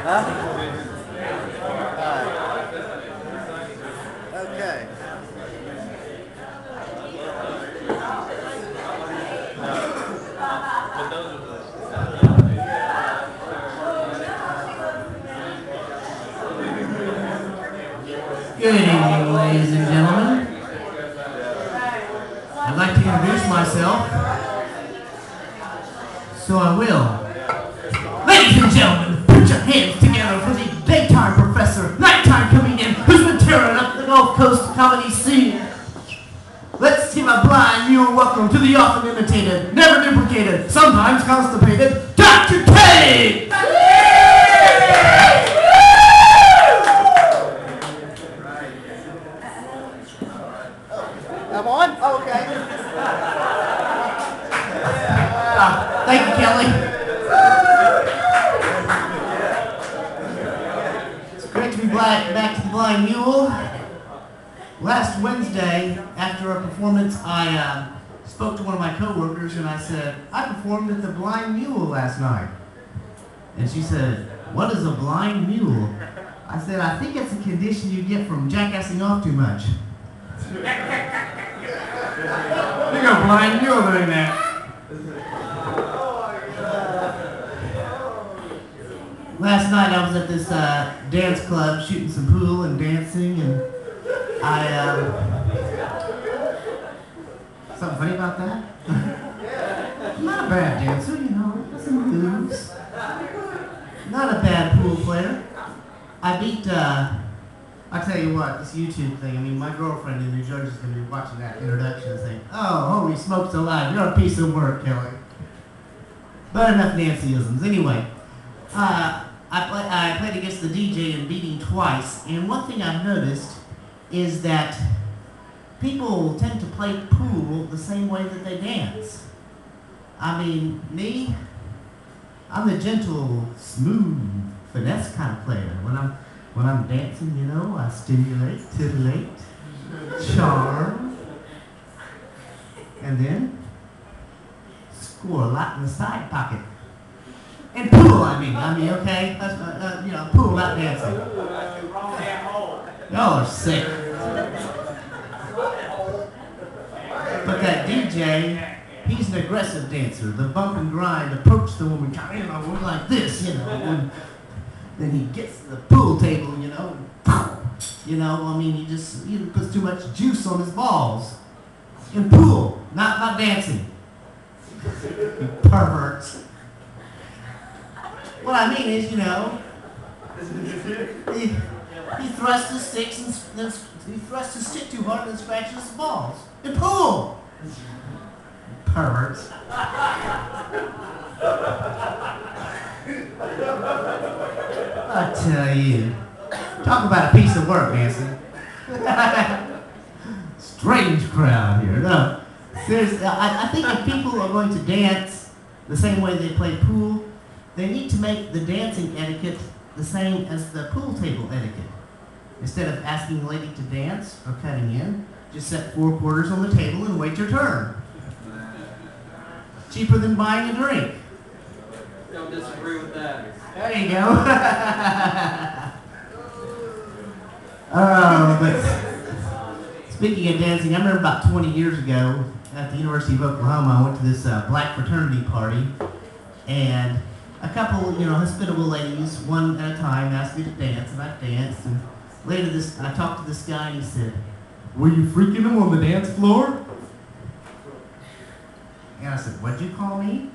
Okay. Good evening, ladies and gentlemen. I'd like to introduce myself, so I will. Ladies and gentlemen, put your hands together for the daytime professor, nighttime comedian, who's been tearing up the Gulf Coast comedy scene. Let's give a blind mule welcome to the often imitated, never duplicated, sometimes constipated, Dr. K! I'm on? Oh, okay. Thank you, Kelly. It's great to be back to the Blind Mule. Last Wednesday, after a performance, I spoke to one of my coworkers and I said, I performed at the Blind Mule last night. And she said, what is a blind mule? I said, I think it's a condition you get from jackassing off too much. You got a blind mule doing that. Last night I was at this dance club shooting some pool and dancing, and something funny about that? I'm not a bad dancer, you know, some moves. Not a bad pool player. I beat, I'll tell you what, this YouTube thing, I mean, my girlfriend in New Jersey is going to be watching that introduction and saying, oh, holy smokes alive, you're a piece of work, Kelly. But enough Nancyisms. Anyway, I played against the DJ and beat him twice, and one thing I've noticed is that people tend to play pool the same way that they dance. I mean, me, I'm the gentle, smooth, finesse kind of player. When I'm dancing, you know, I stimulate, titillate, charm, and then score a lot in the side pocket. And pool, I mean, okay? That's, you know, pool, not dancing. Y'all are sick. But that DJ, he's an aggressive dancer. The bump and grind, approach the woman, you know, like this, you know. And then he gets to the pool table, you know, I mean, he puts too much juice on his balls. In pool, not dancing. You perverts. What I mean is, you know, he thrusts his sticks and then he thrusts his stick too hard and then scratches his balls. In pool! Perverts. I tell you, talk about a piece of work, Nancy. Strange crowd here. No, seriously, I think if people are going to dance the same way they play pool, they need to make the dancing etiquette the same as the pool table etiquette. Instead of asking a lady to dance or cutting in, just set 4 quarters on the table and wait your turn. Cheaper than buying a drink. Don't disagree with that. There you go. But speaking of dancing, I remember about 20 years ago at the University of Oklahoma, I went to this black fraternity party, and a couple, you know, hospitable ladies, one at a time, asked me to dance, and I danced. And later, I talked to this guy, and he said, "Were you freaking them on the dance floor?" And I said, "What'd you call me?"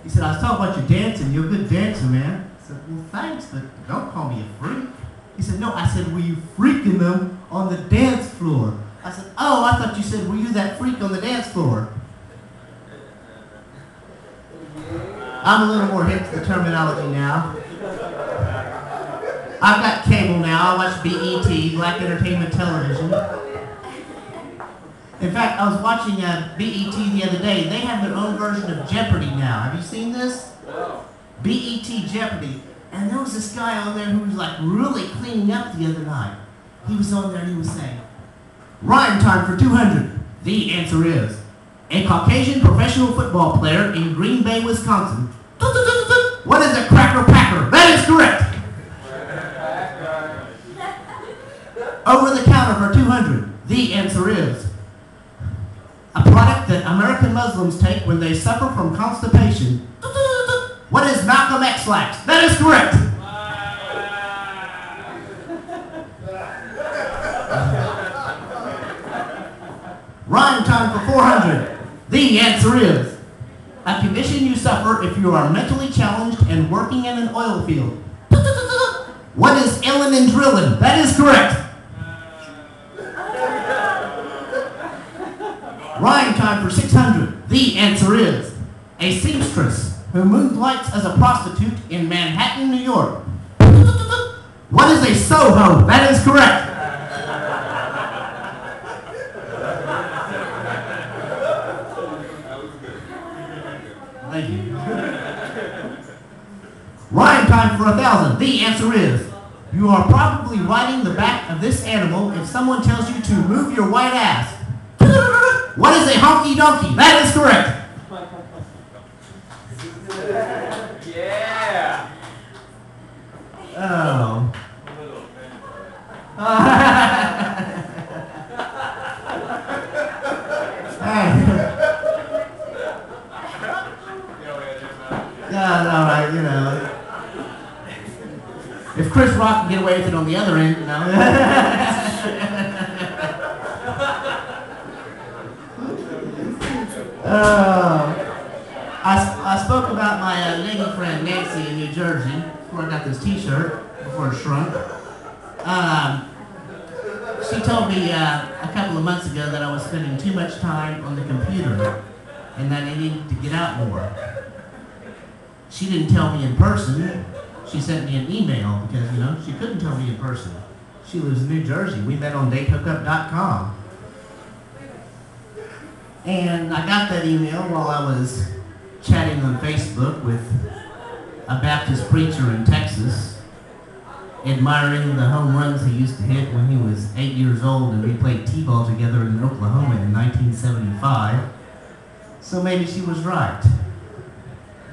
He said, "I was talking about your dancing. You're a good dancer, man." I said, "Well, thanks, but don't call me a freak." He said, "No," I said, "Were you freaking them on the dance floor?" I said, "Oh, I thought you said, were you that freak on the dance floor?" I'm a little more hip to the terminology now. I've got cable now. I watch BET, Black Entertainment Television. In fact, I was watching BET the other day. They have their own version of Jeopardy now. Have you seen this? BET Jeopardy. And there was this guy on there who was like really cleaning up the other night. He was on there and he was saying, "Rhyme time for 200. The answer is, a Caucasian professional football player in Green Bay, Wisconsin. What is a cracker packer? That is correct. over the counter for $200? The answer is a product that American Muslims take when they suffer from constipation. What is Malcolm X lax? That is correct. Rhyme time for 400. The answer is a condition you suffer if you are mentally challenged and working in an oil field. What is illin and drillin? That is correct. Rhyme time for 600. The answer is a seamstress who moonlights as a prostitute in Manhattan, New York. What is a Soho? That is correct. Thank you. Rhyme time for 1,000. The answer is you are probably riding the back of this animal if someone tells you to move your white ass. What is a honky donkey? That is correct. Yeah. Oh. Yeah, all right, you know. If Chris Rock can get away with it on the other end, you know. I spoke about my lady friend Nancy in New Jersey before I got this T-shirt, before it shrunk. She told me a couple of months ago that I was spending too much time on the computer and that I needed to get out more. She didn't tell me in person. She sent me an email because, you know, she couldn't tell me in person. She lives in New Jersey. We met on datehookup.com. And I got that email while I was chatting on Facebook with a Baptist preacher in Texas, admiring the home runs he used to hit when he was 8 years old and we played t-ball together in Oklahoma in 1975. So maybe she was right.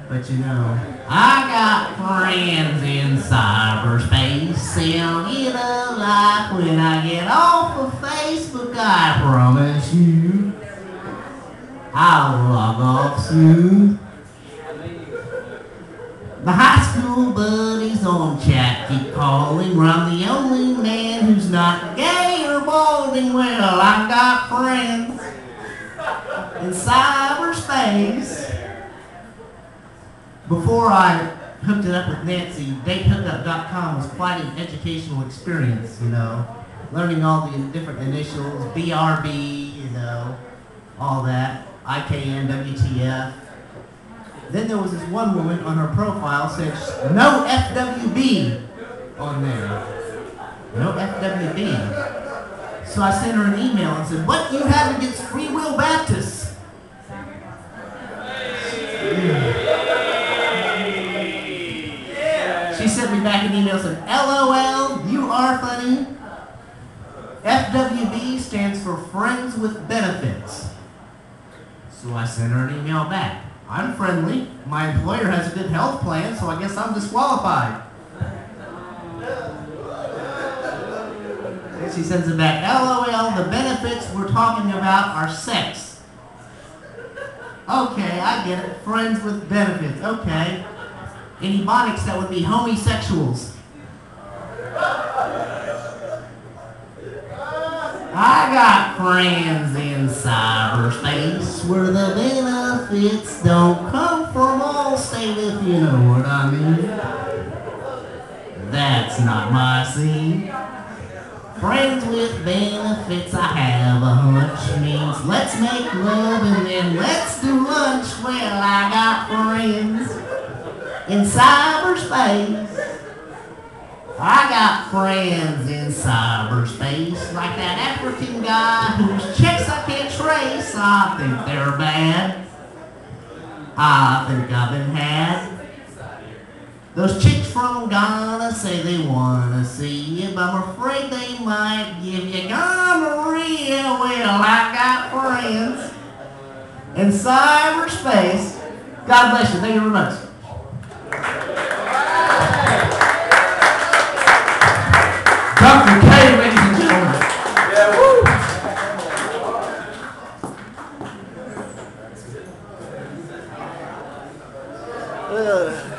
But you know, I got friends in cyberspace, and get a life when I get off of Facebook, I promise you. I'll log off soon. The high school buddies on chat keep calling, I'm the only man who's not gay or balding. Well, I got friends in cyberspace. Before I hooked it up with Nancy, datehookup.com was quite an educational experience, you know, learning all the different initials, BRB, you know, all that, IKN, WTF. Then there was this one woman on her profile said, no FWB on there. No FWB. So I sent her an email and said, what do you have against Free Will Baptists? She sent me back an email and said, LOL, you are funny. FWB stands for Friends with Benefits. So I sent her an email back. I'm friendly. My employer has a good health plan, so I guess I'm disqualified. And she sends it back, LOL, the benefits we're talking about are sex. Okay, I get it. Friends with benefits. Okay. In ebonics, that would be homosexuals. I got friends in cyberspace where the benefits don't come from Allstate, if you know what I mean. That's not my scene. Friends with benefits, I have a hunch, means let's make love and then let's do lunch. Well, I got friends in cyberspace. I got friends in cyberspace, like that African guy whose checks I can't trace. I think they're bad. I think I've been had. Those chicks from Ghana say they wanna see you, but I'm afraid they might give you gonorrhea. Well, I got friends in cyberspace. God bless you. Thank you very much. Dr. K, ladies and gentlemen. Ugh.